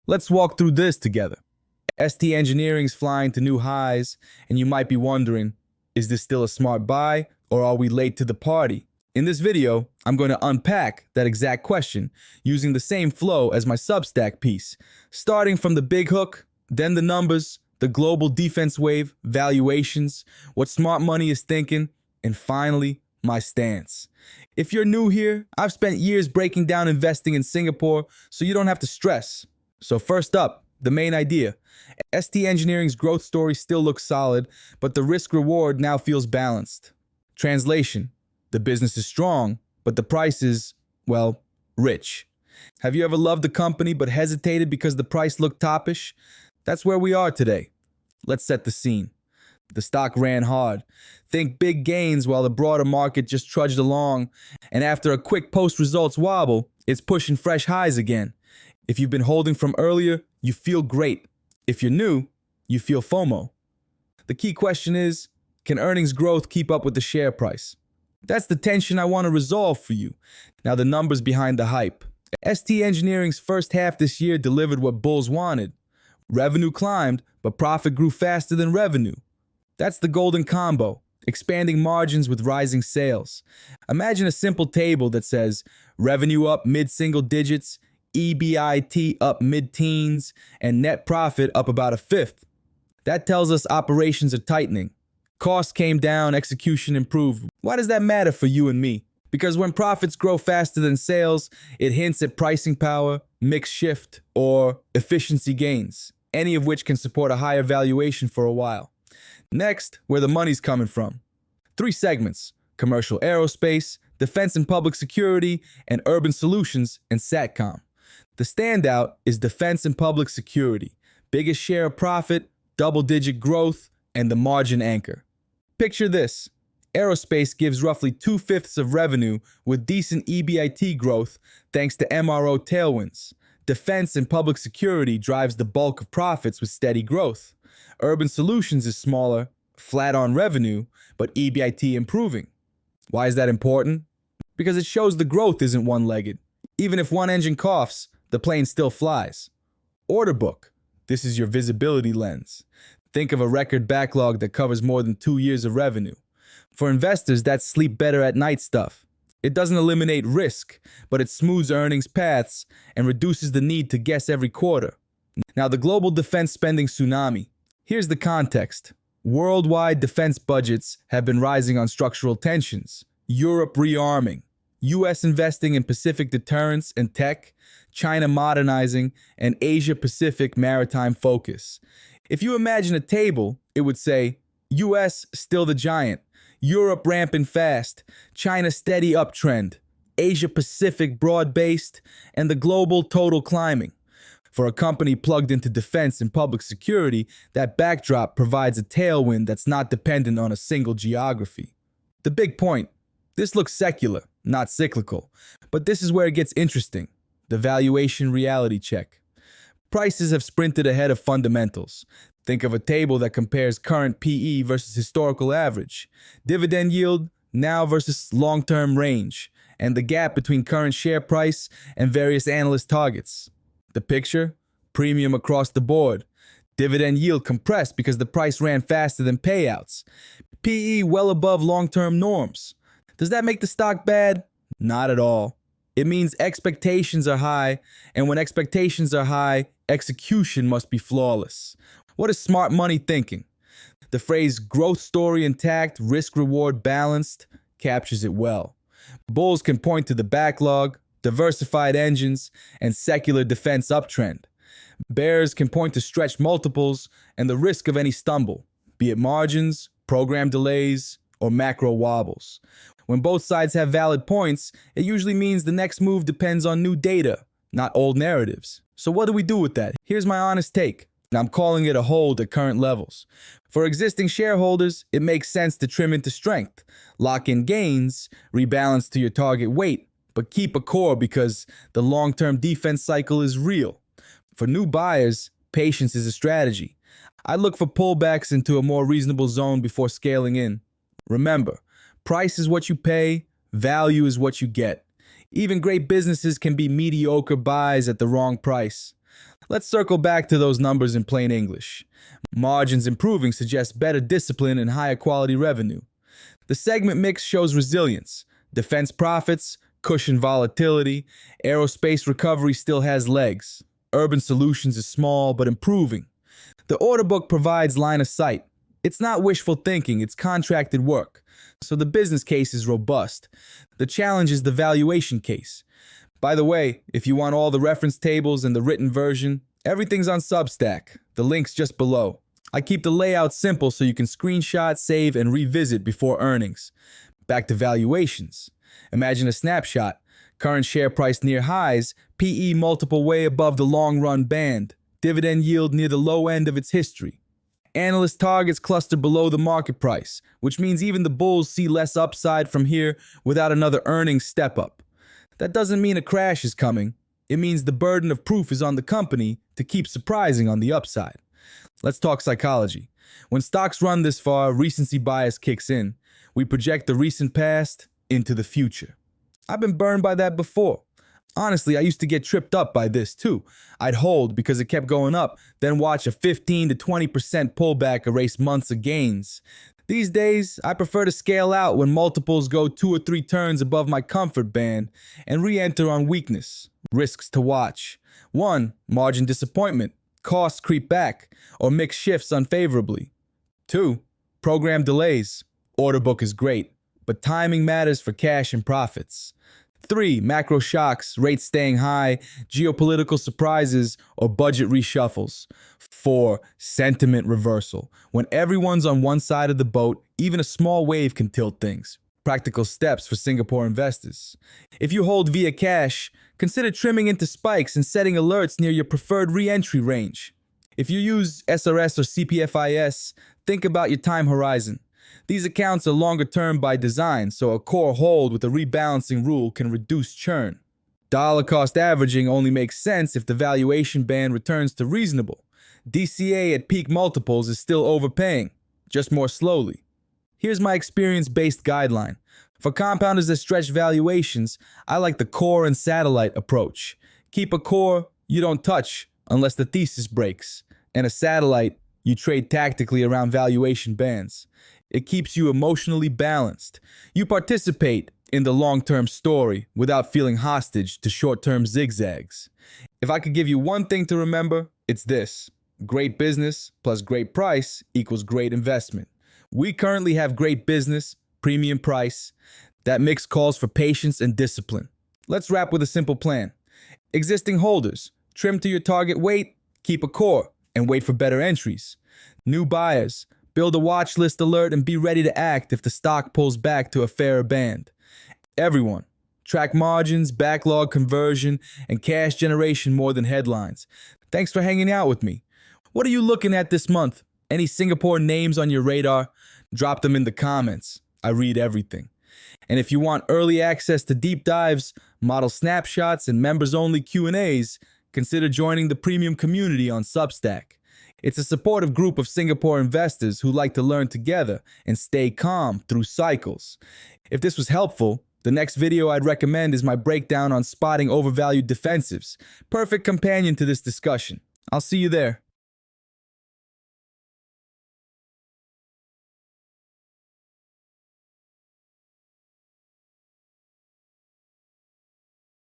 Let's walk through this together. ST Engineering's flying to new highs, and you might be wondering, is this still a smart buy, or are we late to the party? In this video, I'm going to unpack that exact question using the same flow as my Substack piece, starting from the big hook, then the numbers, the global defense wave, valuations, what smart money is thinking, and finally, my stance. If you're new here, I've spent years breaking down investing in Singapore so you don't have to stress. So first up, the main idea. ST Engineering's growth story still looks solid, but the risk-reward now feels balanced. Translation: the business is strong, but the price is, well, rich. Have you ever loved a company but hesitated because the price looked toppish? That's where we are today. Let's set the scene. The stock ran hard. Think big gains while the broader market just trudged along, and after a quick post-results wobble, it's pushing fresh highs again. If you've been holding from earlier, you feel great. If you're new, you feel FOMO. The key question is, can earnings growth keep up with the share price? That's the tension I want to resolve for you. Now the numbers behind the hype. ST Engineering's first half this year delivered what bulls wanted. Revenue climbed, but profit grew faster than revenue. That's the golden combo, expanding margins with rising sales. Imagine a simple table that says revenue up mid-single digits, EBIT up mid-teens, and net profit up about a fifth. That tells us operations are tightening. Costs came down, execution improved. Why does that matter for you and me? Because when profits grow faster than sales, it hints at pricing power, mix shift, or efficiency gains, any of which can support a higher valuation for a while. Next, where the money's coming from. 3 segments: commercial aerospace, defense and public security, and urban solutions and SATCOM. The standout is defense and public security. Biggest share of profit, double-digit growth, and the margin anchor. Picture this. Aerospace gives roughly 2/5 of revenue with decent EBIT growth thanks to MRO tailwinds. Defense and public security drives the bulk of profits with steady growth. Urban solutions is smaller, flat on revenue, but EBIT improving. Why is that important? Because it shows the growth isn't one-legged. Even if one engine coughs, the plane still flies. Order book. This is your visibility lens. Think of a record backlog that covers more than 2 years of revenue. For investors, that's sleep better at night stuff. It doesn't eliminate risk, but it smooths earnings paths and reduces the need to guess every quarter. Now, the global defense spending tsunami. Here's the context. Worldwide defense budgets have been rising on structural tensions. Europe rearming, US investing in Pacific deterrence and tech, China modernizing, and Asia-Pacific maritime focus. If you imagine a table, it would say, US still the giant, Europe ramping fast, China steady uptrend, Asia-Pacific broad-based, and the global total climbing. For a company plugged into defense and public security, that backdrop provides a tailwind that's not dependent on a single geography. The big point, this looks secular, not cyclical, but this is where it gets interesting. The valuation reality check. Prices have sprinted ahead of fundamentals. Think of a table that compares current PE versus historical average, dividend yield now versus long-term range, and the gap between current share price and various analyst targets. The picture? Premium across the board. Dividend yield compressed because the price ran faster than payouts. PE well above long-term norms. Does that make the stock bad? Not at all. It means expectations are high, and when expectations are high, execution must be flawless. What is smart money thinking? The phrase growth story intact, risk-reward balanced captures it well. Bulls can point to the backlog, diversified engines, and secular defense uptrend. Bears can point to stretched multiples and the risk of any stumble, be it margins, program delays, or macro wobbles. When both sides have valid points, it usually means the next move depends on new data, not old narratives. So what do we do with that? Here's my honest take, and I'm calling it a hold at current levels. For existing shareholders, it makes sense to trim into strength, lock in gains, rebalance to your target weight, but keep a core because the long-term defense cycle is real. For new buyers, patience is a strategy. I look for pullbacks into a more reasonable zone before scaling in. Remember, price is what you pay, value is what you get. Even great businesses can be mediocre buys at the wrong price. Let's circle back to those numbers in plain English. Margins improving suggests better discipline and higher quality revenue. The segment mix shows resilience. Defense profits, cushion volatility, aerospace recovery still has legs. Urban solutions is small but improving. The order book provides line of sight. It's not wishful thinking, it's contracted work. So the business case is robust. The challenge is the valuation case. By the way, if you want all the reference tables and the written version, everything's on Substack. The link's just below. I keep the layout simple so you can screenshot, save, and revisit before earnings. Back to valuations. Imagine a snapshot. Current share price near highs, PE multiple way above the long-run band, dividend yield near the low end of its history. Analyst targets cluster below the market price, which means even the bulls see less upside from here without another earnings step-up. That doesn't mean a crash is coming. It means the burden of proof is on the company to keep surprising on the upside. Let's talk psychology. When stocks run this far, recency bias kicks in. We project the recent past into the future. I've been burned by that before. Honestly, I used to get tripped up by this too. I'd hold because it kept going up, then watch a 15 to 20% pullback erase months of gains. These days, I prefer to scale out when multiples go 2 or 3 turns above my comfort band and re-enter on weakness. Risks to watch. 1. Margin disappointment. Costs creep back or mix shifts unfavorably. 2. Program delays. Order book is great, but timing matters for cash and profits. 3. Macro shocks, rates staying high, geopolitical surprises, or budget reshuffles. 4. Sentiment reversal. When everyone's on one side of the boat, even a small wave can tilt things. Practical steps for Singapore investors. If you hold via cash, consider trimming into spikes and setting alerts near your preferred re-entry range. If you use SRS or CPFIS, think about your time horizon. These accounts are longer term by design, so a core hold with a rebalancing rule can reduce churn. Dollar cost averaging only makes sense if the valuation band returns to reasonable. DCA at peak multiples is still overpaying, just more slowly. Here's my experience-based guideline. For compounders that stretch valuations, I like the core and satellite approach. Keep a core you don't touch unless the thesis breaks, and a satellite you trade tactically around valuation bands. It keeps you emotionally balanced. You participate in the long-term story without feeling hostage to short-term zigzags. If I could give you one thing to remember, it's this. Great business plus great price equals great investment. We currently have great business, premium price. That mix calls for patience and discipline. Let's wrap with a simple plan. Existing holders, trim to your target weight, keep a core, and wait for better entries. New buyers, build a watch list alert and be ready to act if the stock pulls back to a fairer band. Everyone, track margins, backlog conversion, and cash generation more than headlines. Thanks for hanging out with me. What are you looking at this month? Any Singapore names on your radar? Drop them in the comments. I read everything. And if you want early access to deep dives, model snapshots, and members-only Q&As, consider joining the premium community on Substack. It's a supportive group of Singapore investors who like to learn together and stay calm through cycles. If this was helpful, the next video I'd recommend is my breakdown on spotting overvalued defensives. Perfect companion to this discussion. I'll see you there.